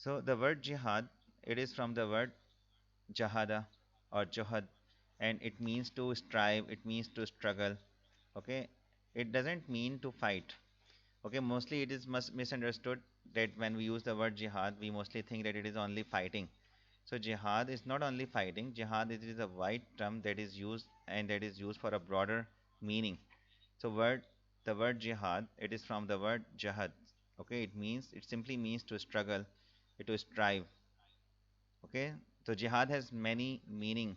So the word jihad, it is from the word jahada or johad, and it means to strive, it means to struggle. Okay, it doesn't mean to fight. Okay, mostly it is misunderstood that when we use the word jihad, we mostly think that it is only fighting. So jihad is not only fighting. Jihad is a wide term that is used and that is used for a broader meaning. So the word jihad, it is from the word jahad. Okay, it simply means to struggle, to strive. Okay, so jihad has many meaning.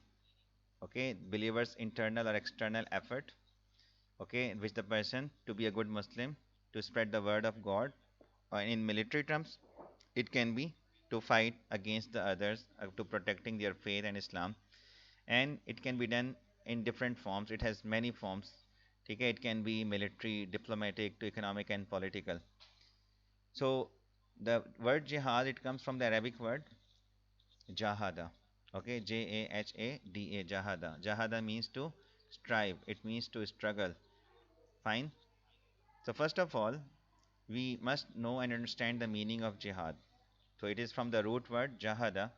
Okay, believers internal or external effort, okay, in which the person to be a good Muslim, to spread the word of God, or in military terms it can be to fight against the others, to protecting their faith and Islam. And it can be done in different forms. It has many forms. Okay, it can be military, diplomatic, to economic and political. So the word jihad, it comes from the Arabic word jahada. Okay, Jahada. Jahada. Jahada means to strive. It means to struggle. Fine. So first of all, we must know and understand the meaning of jihad. So it is from the root word jahada,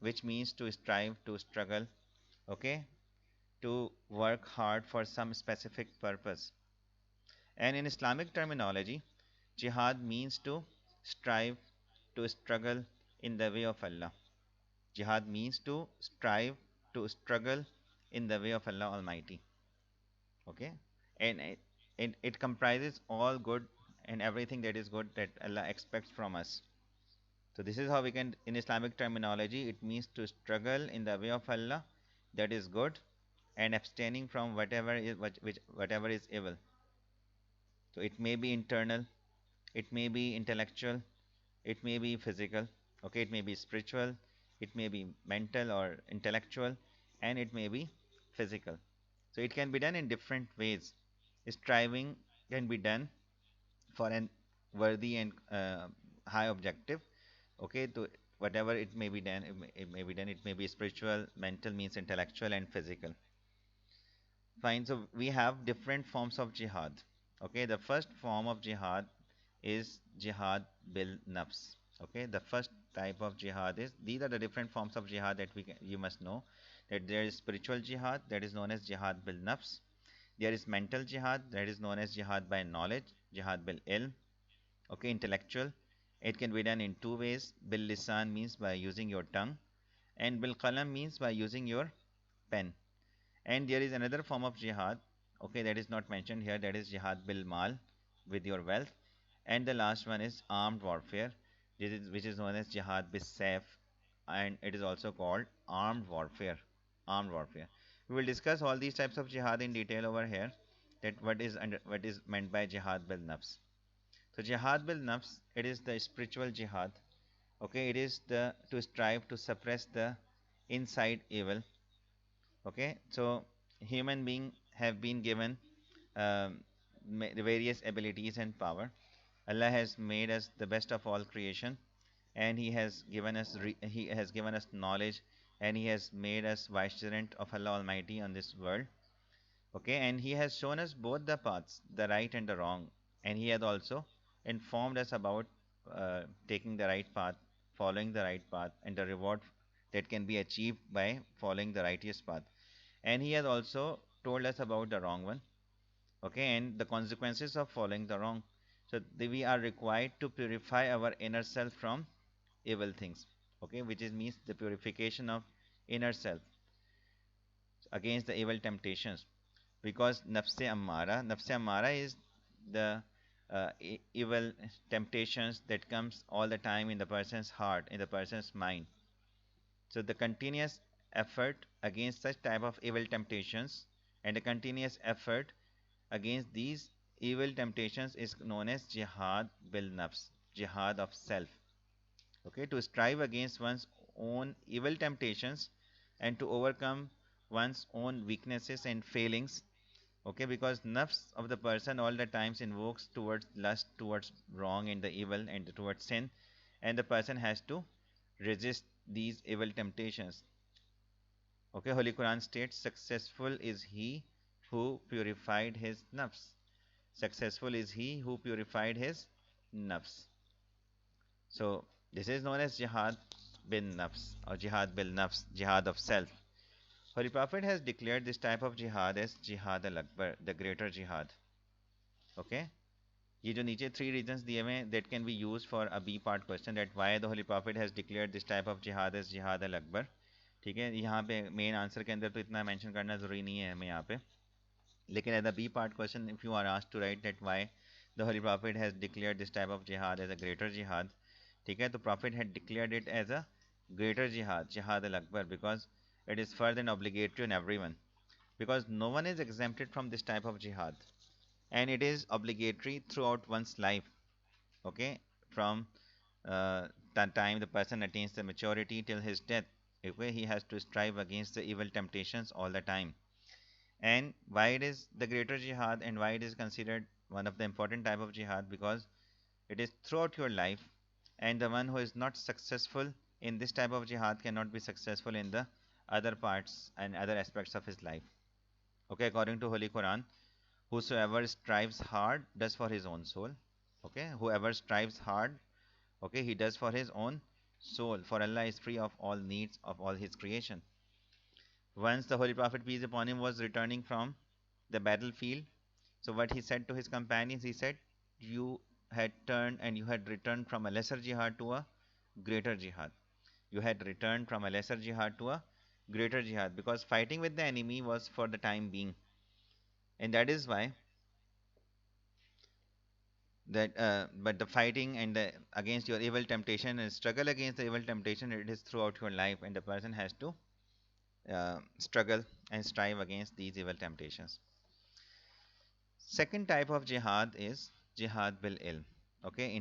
which means to strive, to struggle, okay, to work hard for some specific purpose. And in Islamic terminology, jihad means to strive, to struggle in the way of Allah. Jihad means to strive, to struggle in the way of Allah Almighty. Okay, and it comprises all good and everything that is good that Allah expects from us. So this is how we can, in Islamic terminology, it means to struggle in the way of Allah, that is good, and abstaining from whatever is evil. So it may be internal, it may be intellectual, it may be physical, okay, it may be spiritual, it may be mental or intellectual, and it may be physical. So it can be done in different ways. Striving can be done for an worthy and high objective. Okay, to whatever it may be done, it may be spiritual, mental means intellectual, and physical. Fine. So we have different forms of jihad. Okay, the first form of jihad is jihad bil nafs. Okay, the first type of jihad is, these are the different forms of jihad that you must know, that there is spiritual jihad, that is known as jihad bil nafs. There is mental jihad, that is known as jihad by knowledge, jihad bil ilm. Okay, intellectual, it can be done in two ways. Bil lisan means by using your tongue, and bil qalam means by using your pen. And there is another form of jihad, okay, that is not mentioned here, that is jihad bil mal, with your wealth. And the last one is armed warfare, which is known as jihad bis saif, and it is also called armed warfare. Armed warfare. We will discuss all these types of jihad in detail over here. That what is meant by jihad bil nafs. So jihad bil nafs, it is the spiritual jihad. Okay, it is the to strive to suppress the inside evil. Okay, so human being have been given um, various abilities and power. Allah has made us the best of all creation, and He has given us knowledge, and He has made us vicegerent of Allah Almighty on this world. Okay, and He has shown us both the paths, the right and the wrong, and He has also informed us about taking the right path, following the right path, and the reward that can be achieved by following the righteous path. And He has also told us about the wrong one, okay, and the consequences of following the wrong. So we are required to purify our inner self from evil things, okay, which is means the purification of inner self against the evil temptations. Because nafse ammara is the evil temptations that comes all the time in the person's heart, in the person's mind. So the continuous effort against such type of evil temptations, and the continuous effort against these evil temptations is known as jihad bil nafs, jihad of self. Okay, to strive against one's own evil temptations and to overcome one's own weaknesses and failings. Okay, because nafs of the person all the times invokes towards lust, towards wrong and the evil, and towards sin, and the person has to resist these evil temptations. Okay, Holy Quran states, successful is he who purified his nafs. Successful is he who purified his nafs. So This is known as jihad bin nafs or jihad bil nafs, jihad of self. Holy Prophet has declared this type of jihad as jihad al akbar, the greater jihad. Okay, ये जो नीचे three reasons दिए हुए हैं that can be used for a B part question, that why the Holy Prophet has declared this type of jihad as jihad al akbar. ठीक है, यहाँ पे मेन आंसर के अंदर तो इतना मेंशन करना ज़रूरी नहीं है हमें यहाँ पे, लेकिन as a B part question if you are asked to write that why the holy prophet has declared this type of jihad as a greater jihad, ठीक है, तो prophet had declared it as a greater jihad, jihad al akbar, because it is further and obligatory on everyone, because no one is exempted from this type of jihad, and it is obligatory throughout one's life. Okay, from uh, the time the person attains the maturity till his death, okay, he has to strive against the evil temptations all the time. And why it is the greater jihad and why it is considered one of the important type of jihad, because it is throughout your life, and the one who is not successful in this type of jihad cannot be successful in the other parts and other aspects of his life. Okay, according to Holy Quran, whosoever strives hard does for his own soul. Okay, whoever strives hard, okay, he does for his own soul, for Allah is free of all needs of all his creation. Once the Holy Prophet, peace upon him, was returning from the battlefield, so what he said to his companions, he said, you had turned and you had returned from a lesser jihad to a greater jihad. You had returned from a lesser jihad to a greater jihad, because fighting with the enemy was for the time being. And that is why that but the fighting and the against your evil temptation and struggle against the evil temptation, it is throughout your life, and the person has to struggle and strive against these evil temptations. Second type of jihad is jihad bil ilm. Okay,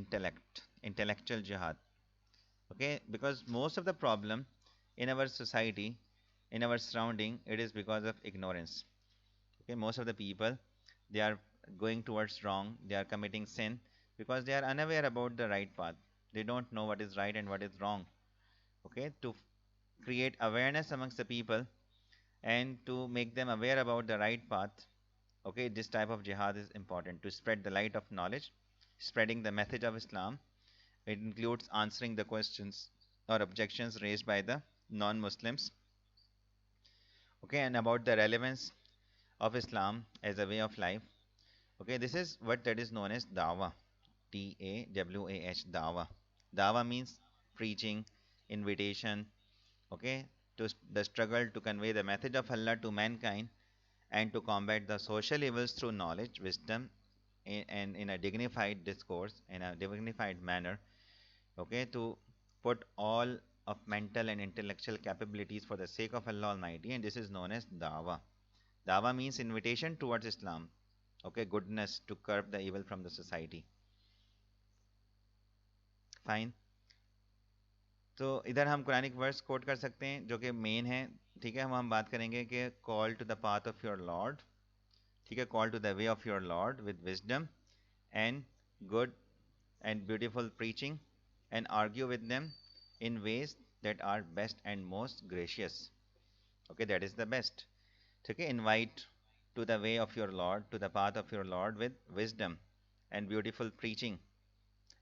intellectual jihad. Okay, because most of the problem in our society, in our surrounding, it is because of ignorance. Okay, most of the people, they are going towards wrong, they are committing sin because they are unaware about the right path. They don't know what is right and what is wrong. Okay, to create awareness amongst the people and to make them aware about the right path, okay, this type of jihad is important to spread the light of knowledge, spreading the message of Islam. It includes answering the questions or objections raised by the non-Muslims, okay, and about the relevance of Islam as a way of life. Okay, this is what that is known as dawah, Dawah. Dawah means preaching, invitation, okay, to the struggle to convey the message of Allah to mankind and to combat the social evils through knowledge, wisdom, and in a dignified discourse, in a dignified manner, okay, to put all of mental and intellectual capabilities for the sake of Allah Almighty, and this is known as dawa. Dawa means invitation towards Islam, okay, goodness, to curb the evil from the society. Fine. तो इधर हम Quranic verse coat कर सकते हैं जो कि main है, ठीक है, हम बात करेंगे कि call to the path of your lord, ठीक है, call to the way of your lord with wisdom and good and beautiful preaching, and argue with them in ways that are best and most gracious. Okay, that is the best. Okay, invite to the way of your Lord, to the path of your Lord with wisdom and beautiful preaching,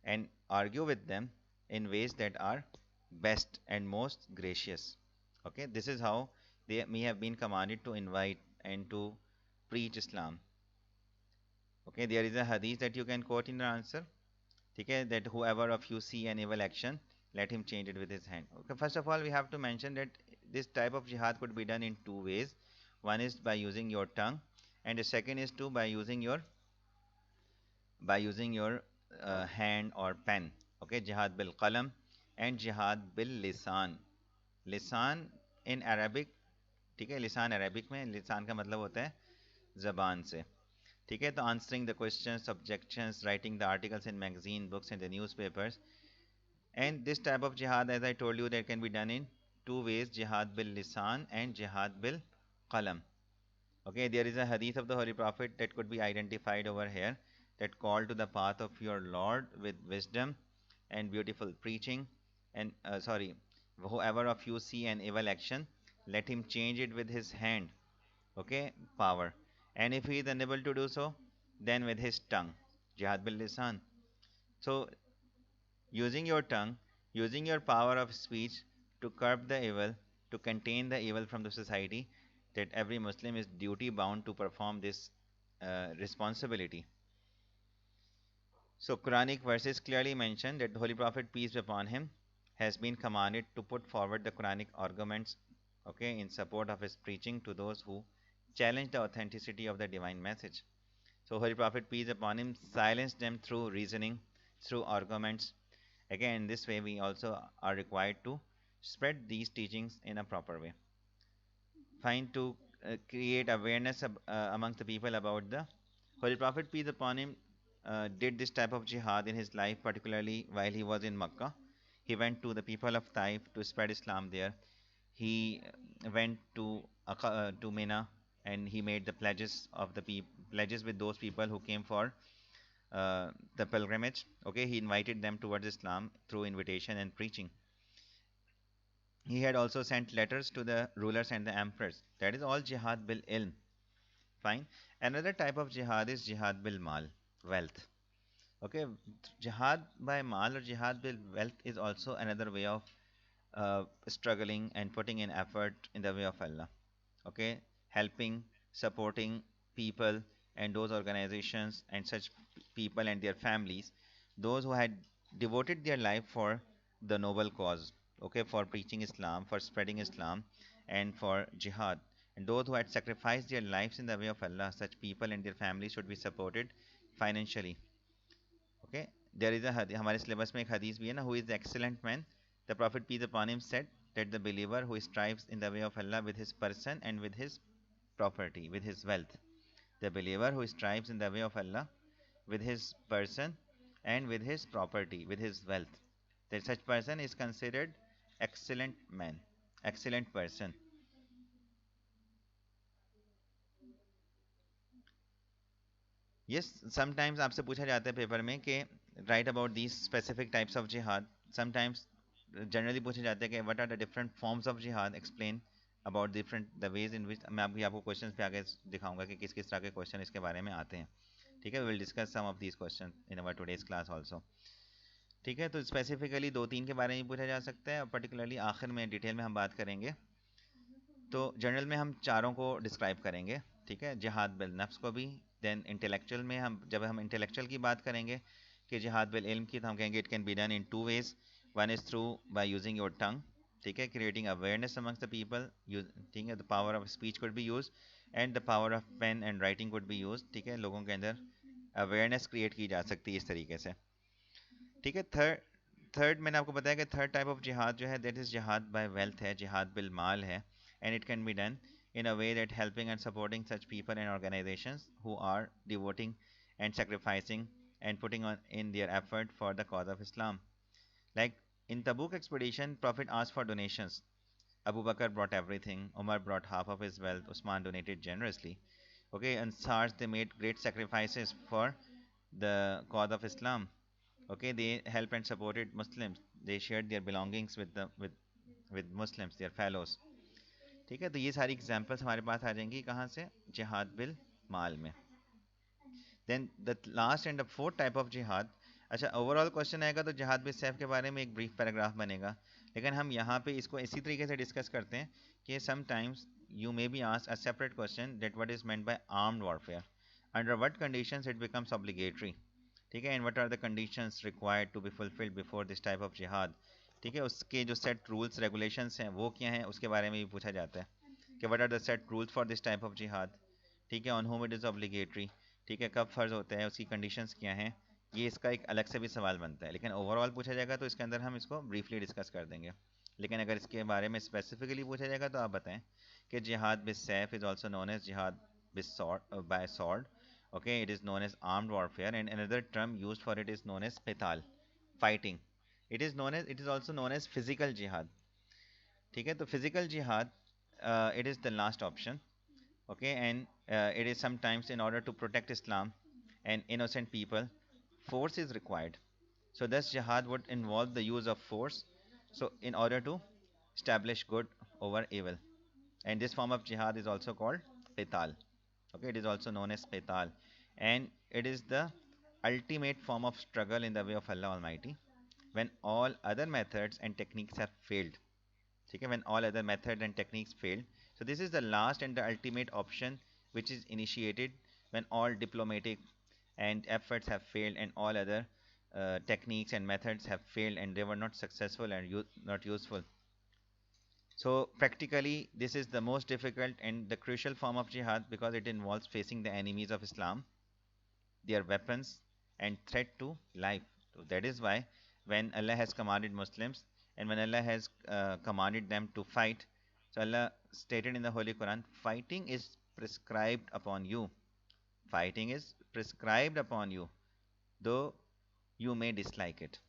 and argue with them in ways that are best and most gracious. Okay, this is how they may have been commanded to invite and to preach Islam. Okay, there is a hadith that you can quote in your answer. Okay, that whoever of you see an evil action, let him change it with his hand. Okay, first of all, we have to mention that this type of jihad could be done in two ways. One is by using your tongue, and the second is to by using your hand or pen. Okay, jihad bil qalam and jihad bil lisan. Lisan in Arabic, ठीक है, लिसान Arabic में लिसान का मतलब होता है जबान से, ठीक है, तो answering the questions, objections, writing the articles in magazine, books and the newspapers. And this type of jihad, as I told you, that can be done in two ways, jihad bil lisan and jihad bil qalam. Okay, there is a hadith of the Holy Prophet that could be identified over here, that call to the path of your Lord with wisdom and beautiful preaching, and sorry, whoever of you see an evil action, let him change it with his hand, okay, power, and if he is unable to do so, then with his tongue, jihad bil lisan. So using your tongue, using your power of speech to curb the evil, to contain the evil from the society, that every Muslim is duty bound to perform this responsibility. So Quranic verses clearly mention that the Holy Prophet, peace be upon him, has been commanded to put forward the Quranic arguments, okay, in support of his preaching to those who challenge the authenticity of the divine message. So Holy Prophet, peace upon him, silenced them through reasoning, through arguments. Again, in this way, we also are required to spread these teachings in a proper way. Find to create awareness amongst the people about the Holy Prophet, peace upon him, did this type of jihad in his life, particularly while he was in Makkah. He went to the people of Taif to spread Islam there. He went to Mina, and he made the pledges with those people who came for the pilgrimage. Okay, he invited them towards Islam through invitation and preaching. He had also sent letters to the rulers and the emperors. That is all jihad bil ilm. Fine. Another type of jihad is jihad bil mal, wealth. Okay, jihad by mal or jihad bil wealth is also another way of struggling and putting in effort in the way of Allah. Okay, helping, supporting people and those organizations and such people and their families, those who had devoted their life for the noble cause, okay, for preaching Islam, for spreading Islam, and for jihad. And those who had sacrificed their lives in the way of Allah, such people and their families should be supported financially. Okay, there is a hadith, हमारे syllabus में एक hadith भी है ना, who is the excellent man? The Prophet peace upon him said that the believer who strives in the way of Allah with his person and with his property, with his wealth. The believer who strives in the way of Allah with his person and with his property, with his wealth. That such person is considered excellent man, excellent person. Yes, sometimes आपसे पूछा जाता है paper में कि write about these specific types of jihad. Sometimes generally पूछे जाते हैं कि what are the different forms of jihad, explain about different the ways in which मैं अभी आपको questions पे आगे दिखाऊंगा कि किस किस तरह के question इसके बारे में आते हैं. ठीक है, we will discuss some of these questions in our today's class also. ठीक है, तो स्पेसिफिकली दो तीन के बारे में पूछा जा सकता है और पर्टिकुलरली आखिर में डिटेल में हम बात करेंगे. तो जनरल में हम चारों को डिस्क्राइब करेंगे. ठीक है, जिहाद बिल नफ्स को भी. देन इंटेलेक्चुअल में हम जब हम इंटेलेक्चुअल की बात करेंगे कि जिहाद बिल इल्म की, तो हम कहेंगे it can be done in two ways. One is through by using your tongue. ठीक है, creating awareness amongst the people. ठीक है, the power of speech could be use and the power of pen and writing could be use. ठीक है, लोगों के अंदर awareness create की जा सकती है इस तरीके से. ठीक है, थर्ड थर्ड मैंने आपको बताया कि थर्ड टाइप ऑफ जिहाद जो है दैट इज जिहाद बाय वेल्थ है, जिहाद बिल माल है. And it can be done in a way that helping and supporting such people and organizations who are devoting and sacrificing and putting on in their effort for the cause of Islam. Like in Tabuk expedition, Prophet asked for donations. Abu Bakr brought everything, Umar brought half of his wealth, Usman donated generously. Okay, and SARS, they made great sacrifices for the cause of Islam. Okay, they helped and supported Muslims. They shared their belongings with with Muslims, their fellows. ठीक है, तो ये सारी examples हमारे पास आ जाएंगी कहाँ से, जिहाद बिल माल में. Then the last and the fourth type of jihad. अच्छा, ओवरऑल क्वेश्चन आएगा तो जिहाद बिल सैफ के बारे में एक ब्रीफ पैराग्राफ बनेगा, लेकिन हम यहाँ पे इसको इसी तरीके से डिस्कस करते हैं कि sometimes you may be asked a separate question that what is meant by armed warfare, under what conditions it becomes obligatory. ठीक है, and what are the conditions required to be fulfilled before this type of jihad. ठीक है, उसके जो set rules regulations हैं वो क्या हैं, उसके बारे में भी पूछा जाता है कि what are the set rules for this type of jihad. ठीक है, on whom it is obligatory. ठीक है, कब फ़र्ज़ होता है, उसकी कंडीशंस क्या हैं, ये इसका एक अलग से भी सवाल बनता है. लेकिन ओवरऑल पूछा जाएगा तो इसके अंदर हम इसको ब्रीफली डिस्कस कर देंगे. लेकिन अगर इसके बारे में स्पेसिफिकली पूछा जाएगा तो आप बताएं कि जिहाद बिस सैफ is also known as jihad बिस sword by sword. Okay, it is known as armed warfare, and another term used for it is known as qital, fighting. It is also known as physical jihad. ठीक है, तो physical jihad, it is the last option. Okay, and it is sometimes in order to protect Islam and innocent people, force is required. So thus jihad would involve the use of force, so in order to establish good over evil. And this form of jihad is also called qital. Okay, it is also known as qital, and it is the ultimate form of struggle in the way of Allah Almighty, when all other methods and techniques have failed. Okay, when all other methods and techniques failed. So this is the last and the ultimate option which is initiated when all diplomatic and efforts have failed and all other techniques and methods have failed and they were not successful and not useful. So practically this is the most difficult and the crucial form of jihad because it involves facing the enemies of Islam, their weapons and threat to life. So that is why when Allah has commanded Muslims and when Allah has commanded them to fight, so Allah stated in the Holy Quran, fighting is prescribed upon you. Fighting is prescribed upon you, though you may dislike it.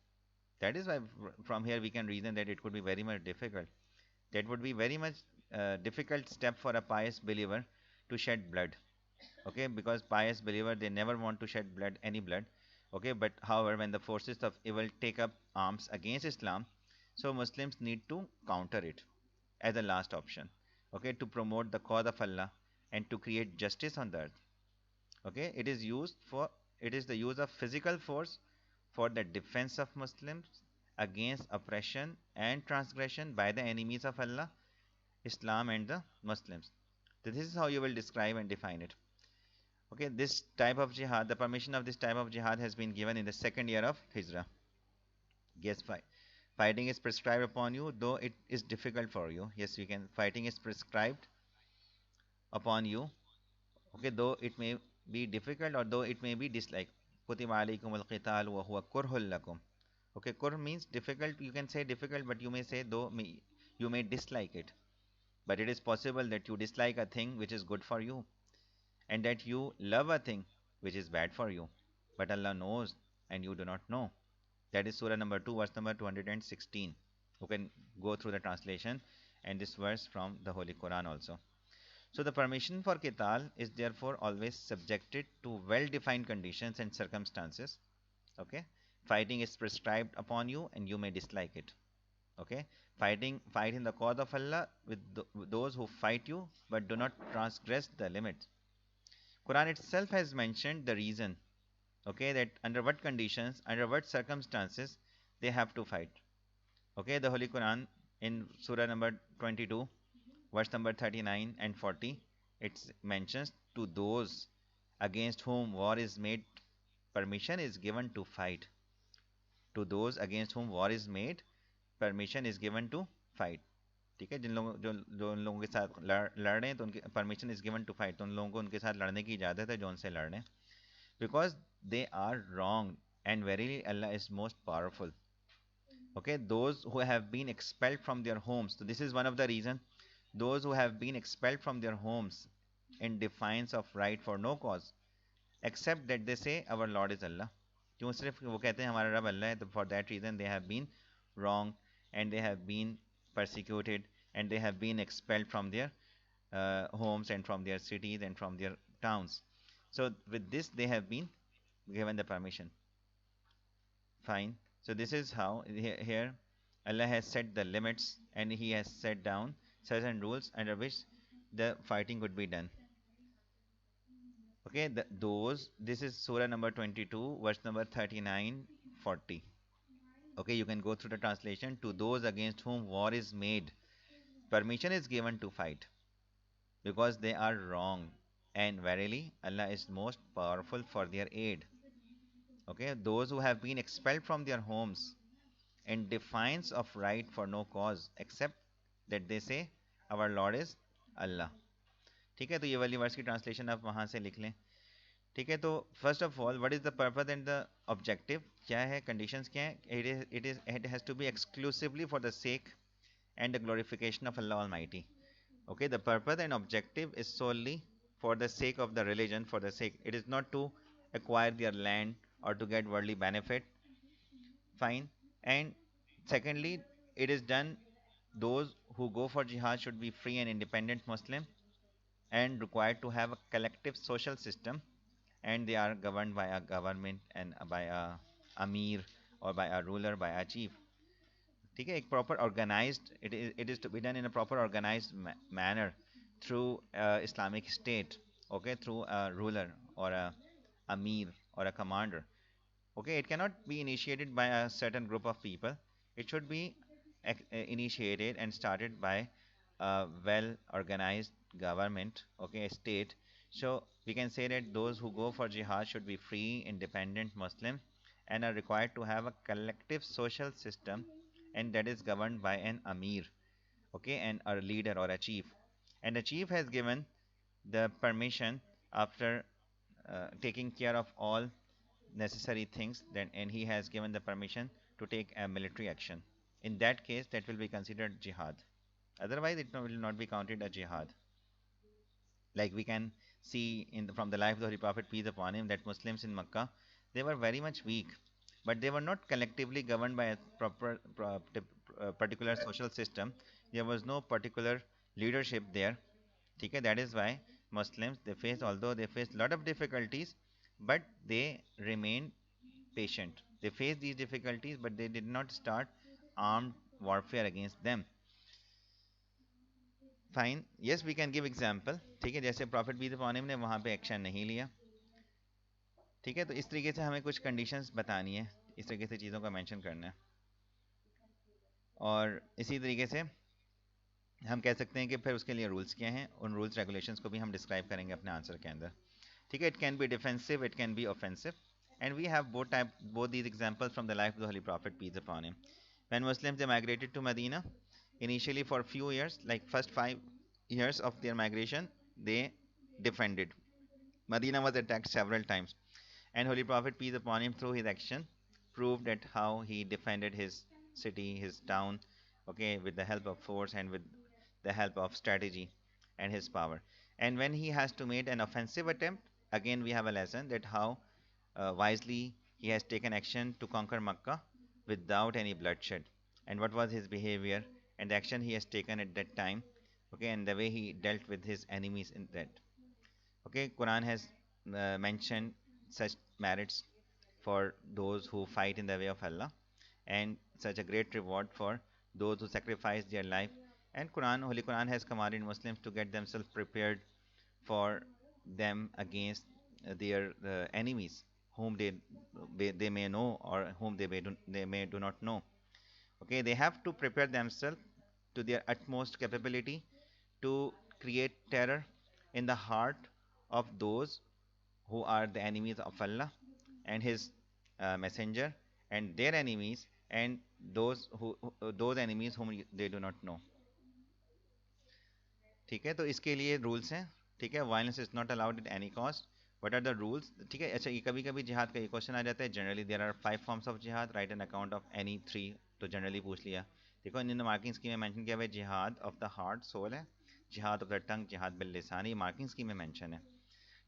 That is why from here we can reason that it could be very much difficult. That would be very much difficult step for a pious believer to shed blood. Okay, because pious believer they never want to shed blood, any blood. Okay, but however when the forces of evil take up arms against Islam, so Muslims need to counter it as a last option. Okay, to promote the cause of Allah and to create justice on the earth. Okay, it is the use of physical force for the defense of Muslims against oppression and transgression by the enemies of Allah, Islam and the Muslims. So this is how you will describe and define it. Okay, this type of jihad, the permission of this type of jihad has been given in the second year of Hijrah. Yes, fighting is prescribed upon you, though it is difficult for you. Yes, you can. Fighting is prescribed upon you. Okay, though it may be difficult or though it may be disliked. Kutiba alaykum al-qital wa huwa kurhul lakum. Okay, kur means difficult. You can say difficult, but you may say you may dislike it. But it is possible that you dislike a thing which is good for you and that you love a thing which is bad for you. But Allah knows and you do not know. That is Surah number 2, verse number 216. You can go through the translation and this verse from the Holy Quran also. So the permission for qital is therefore always subjected to well-defined conditions and circumstances. Okay, fighting is prescribed upon you and you may dislike it. Okay, fight in the cause of Allah with those who fight you but do not transgress the limits. Quran itself has mentioned the reason. Okay, that under what conditions, under what circumstances they have to fight. Okay, the Holy Quran in Surah number 22, verse number 39 and 40, it mentions to those against whom war is made, permission is given to fight. To those against whom war is made, permission is given to fight. ठीक है, जिन लोगों जो उन लोगों के साथ लड़ रहे हैं तो उनकी permission is given to fight, तो उन लोगों को उनके साथ लड़ने की इजाज़त है जो उनसे लड़ रहे हैं, because they are wrong and verily Allah is most powerful. Okay, those who have been expelled from their homes, so this is one of the reason, those who have been expelled from their homes in defiance of right for no cause except that they say our Lord is Allah. क्यों सिर्फ वो कहते हैं हमारा रब अल्लाह है, तो for that reason they have been wrong and they have been persecuted and they have been expelled from their homes and from their cities and from their towns. So with this they have been given the permission. Fine. So this is how here Allah has set the limits and He has set down certain rules under which the fighting could be done. Okay, this is Surah number 22, verse number 39, 40. Okay, you can go through the translation. To those against whom war is made, permission is given to fight because they are wrong, and verily Allah is most powerful for their aid. Okay, those who have been expelled from their homes in defiance of right for no cause except that they say our Lord is Allah. ठीक है, तो ये वाली verse की translation आप वहाँ से लिख लें. ठीक है, तो first of all what is the purpose and the objective, क्या है, कंडीशंस क्या है, it has to be exclusively for the sake and the glorification of Allah Almighty. Okay, the purpose and objective is solely for the sake of the religion, for the sake. It is not to acquire their land or to get worldly benefit. Fine. And secondly, it is done, those who go for jihad should be free and independent Muslim and required to have a collective social system, and they are governed by a government and by a amir or by a ruler, by a chief. ठीक है, एक proper organized, it is to be done in a proper organized manner through Islamic State. Okay, through a ruler or a amir or a commander. Okay, it cannot be initiated by a certain group of people. It should be initiated and started by a well organized government, okay, a state. So we can say that those who go for jihad should be free, independent Muslim and are required to have a collective social system, and that is governed by an amir, okay, and a leader or a chief. And the chief has given the permission after taking care of all necessary things, then and he has given the permission to take a military action. In that case, that will be considered jihad. Otherwise, it will not be counted a jihad. Like we can see from the life of the Holy Prophet, peace upon him, that Muslims in Makkah, they were very much weak, but they were not collectively governed by a particular social system. There was no particular leadership there. Okay, that is why Muslims, they faced, although they faced a lot of difficulties, but they remained patient. They faced these difficulties, but they did not start armed warfare against them. Fine yes we can give example, ठीक है, जैसे profit B upon him ने वहाँ पे action नहीं लिया, ठीक है, तो इस तरीके से हमें कुछ कंडीशंस बतानी है, इस तरीके से चीज़ों का मेंशन करना है। और इसी तरीके से हम कह सकते हैं कि फिर उसके लिए रूल्स क्या हैं, उन रूल्स रेगुलेशंस को भी हम डिस्क्राइब करेंगे अपने आंसर के अंदर, ठीक है। It can B defensive, it can B offensive, and we have both these examples from the life of the Holy Prophet, peace upon him. When Muslims, they migrated to Medina, initially for a few years, like first 5 years of their migration, they defended. Medina was attacked several times, and Holy Prophet, peace upon him, through his action, proved that how he defended his city, his town, okay, with the help of force and with the help of strategy and his power. And when he has to make an offensive attempt, again we have a lesson that how wisely he has taken action to conquer Makkah without any bloodshed. And what was his behavior and the action he has taken at that time, okay, and the way he dealt with his enemies in that. Okay, Quran has mentioned such merits for those who fight in the way of Allah, and such a great reward for those who sacrifice their life. And Holy Quran has commanded Muslims to get themselves prepared for them against their enemies, whom they may know or whom they may do not know. Okay, they have to prepare themselves to their utmost capability to create terror in the heart of those who are the enemies of Allah and His messenger, and their enemies, and those enemies whom they do not know. ठीक है, तो इसके लिए rules हैं, ठीक है। Violence is not allowed at any cost. What are the rules, ठीक है। अच्छा, ये कभी कभी जिहाद का ये क्वेश्चन आ जाता है, generally there are 5 forms of जिहाद, write an account of any 3, तो जनरली पूछ लिया। देखो इन मार्किंग स्कीम में मेंशन किया हुआ है, जिहाद ऑफ द हार्ट सोल है, जिहाद ऑफ द टंग, जिहाद बिल लिसान, ये मार्किंग स्कीम में मेंशन है,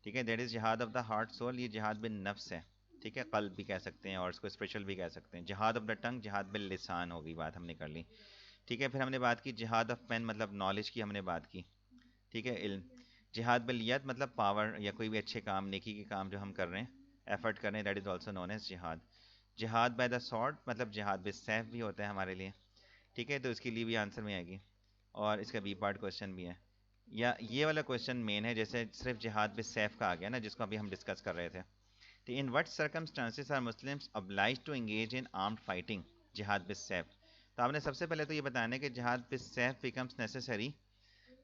ठीक है। दैट इज जिहाद ऑफ द हार्ट सोल, ये जिहाद बिन नफ्स है, ठीक है, कल्ब भी कह सकते हैं और इसको स्पेशल भी कह सकते हैं। जिहाद ऑफ द टंग, जिहाद बिल लिसान होगी, बात हमने कर ली, ठीक है। फिर हमने बात की जिहाद ऑफ पेन, मतलब नॉलेज की हमने बात की, ठीक है, इल्म। जिहाद बिल यद, मतलब पावर या कोई भी अच्छे काम, नेकी के काम जो हम कर रहे हैं, एफर्ट कर रहे हैं, that is also known as jihad. Jihad by the sword, मतलब जिहाद बिल सैफ भी होता है हमारे लिए, ठीक है, तो इसके लिए भी आंसर में आएगी। और इसका बी पार्ट क्वेश्चन भी है, या ये वाला क्वेश्चन मेन है, जैसे सिर्फ जिहाद बिल सैफ का आ गया ना, जिसको अभी हम डिस्कस कर रहे थे। तो in what circumstances are Muslims obliged to engage in armed fighting, jihad बिल सैफ। तो आपने सबसे पहले तो ये बताना है कि जिहाद बिल सैफ बिकम्स नेसेसरी,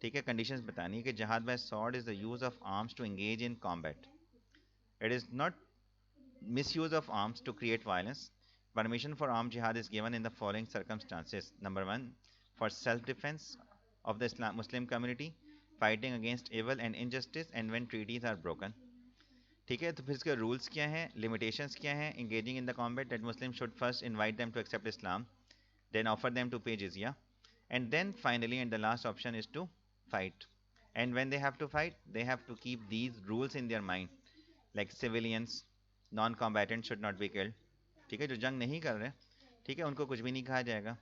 ठीक है। कंडीशंस बतानी है कि jihad by sword is the use of arms to engage in combat, it is not misuse of arms to create violence. Permission for armed jihad is given in the following circumstances. Number one, for self-defense of the Muslim community, fighting against evil and injustice, and when treaties are broken. ठीक है, तो फिर इसके rules क्या हैं, limitations क्या हैं। engaging in the combat, that Muslims should first invite them to accept Islam, then offer them to pay jizya, and then finally, and the last option is to fight. And when they have to fight, they have to keep these rules in their mind, like civilians, non combatant should not be killed, ठीक है, जो जंग नहीं कर रहे, ठीक है, उनको कुछ भी नहीं कहा जाएगा,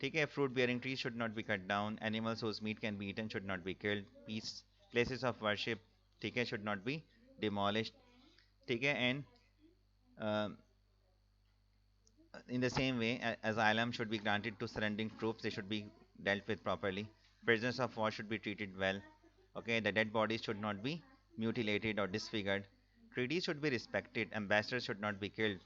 ठीक है। Fruit bearing trees should not be cut down, animals whose meat can be eaten should not be killed, peace places of worship, ठीक है, शुड नॉट बी डिमोलिश्ड, ठीक है। And in the same way, asylum should be granted to surrendering troops, they should be dealt with properly. Prisoners of war should be treated well, okay. The dead bodies should not be mutilated or disfigured. Treaties should be respected, ambassadors should not be killed,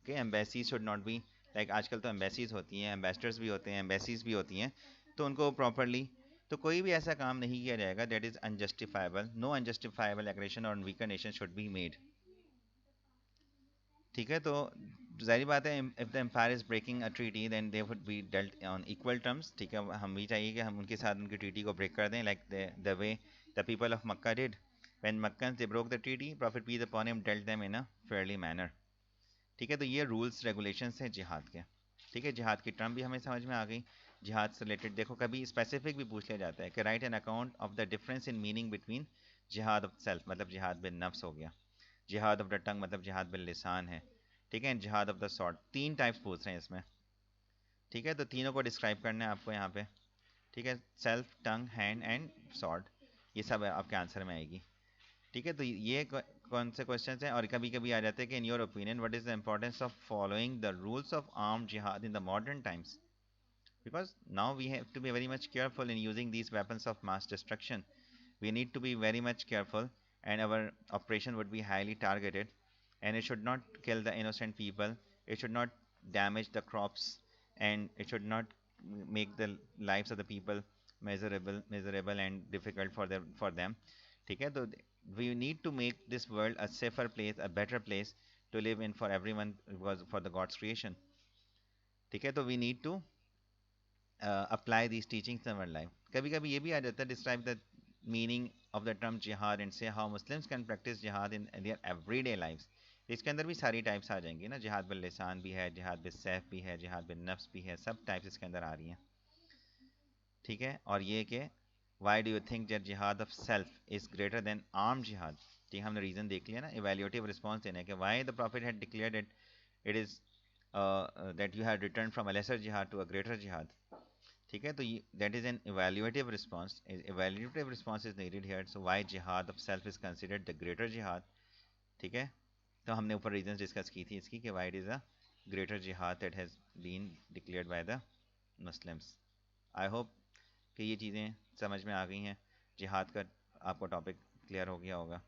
کہ embassies should not be like آج کل تو embassies ہوتی ہیں، ایمبیسڈرس بھی ہوتے ہیں، embassies بھی ہوتی ہیں، تو ان کو پراپرلی تو کوئی بھی ایسا کام نہیں کیا جائے گا that is unjustifiable. No unjustifiable aggression اور weaker nation should be made. ٹھیک ہے، تو ظاہری بات ہے if the empire is breaking a treaty then they would be dealt on equal terms. ٹھیک ہے، ہم بھی چاہیے کہ ہم ان کے ساتھ ان کی ٹریٹی کو بریک کر دیں like the way the people of Mecca did when Meccan they broke the treaty prophet peace upon him dealt them in a fairly manner. ٹھیک ہے، تو یہ رولس ریگولیشنس ہیں جہاد کے. ٹھیک ہے، جہاد کی ٹرم بھی ہمیں سمجھ میں آ گئی. جہاد سے ریلیٹڈ دیکھو کبھی اسپیسیفک بھی پوچھ لیا جاتا ہے کہ right an account of the difference in meaning between جہاد آف سیلف مطلب جہاد بن نفس ہو گیا، جہاد آف دا ٹنگ مطلب جہاد بن لسان ہے. ٹھیک ہے، جہاد آف دا سارٹ، تین ٹائپس پوچھ رہے ہیں اس میں. ٹھیک ہے، تو تینوں کو ڈسکرائب کرنا ہے آپ کو یہاں پہ. ٹھیک ہے، self, tongue, hand and sort, یہ سب آپ کے آنسر میں آئے گی. ٹھیک ہے، تو یہ کون سے کوشچنس ہیں. اور کبھی کبھی آ جاتے ہیں کہ in your opinion what is the importance of following the rules of arm جہاد in the modern times because now we have to be very much careful in using these weapons of mass destruction. We need to be very much careful, and our operation would be highly targeted, and it should not kill the innocent people, it should not damage the crops, and it should not make the lives of the people miserable and difficult for them. ٹھیک ہے، تو we need to make this world a safer place, a better place to live in for everyone because for the God's creation. ٹھیک ہے، تو we need to apply these teachings in our life. کبھی کبھی یہ بھی آ جاتا ہے describe the meaning of the term jihad and say how Muslims can practice jihad in their everyday lives. اس کے اندر بھی ساری ٹائپس آ جائیں گی نا، جہاد باللسان بھی ہے، جہاد بالسیف بھی ہے، جہاد بالنفس بھی ہے، سب ٹائپس اس کے اندر آ رہی ہیں. ٹھیک ہے، اور یہ کہ why do you think that جہاد of self is greater than arm جہاد. ٹھیک ہے، ہم نے ریزن دیکھ لیا نا، ایویلیوٹیو رسپانس دینا ہے کہ why the prophet had declared it is that you have return from a lesser جہاد ٹو اے گریٹر جہاد. ٹھیک ہے، تو that is an evaluative response. Evaluative response is needed here. So why جہاد of self is considered the greater جہاد. ٹھیک ہے، تو ہم نے اوپر ریزنس ڈسکس کی تھی اس کی کہ why it is a greater جہاد that has been declared by the Muslims. I hope کہ یہ چیزیں سمجھ میں آ گئی ہیں. جہاد کا آپ کو ٹاپک کلیئر ہو گیا ہوگا.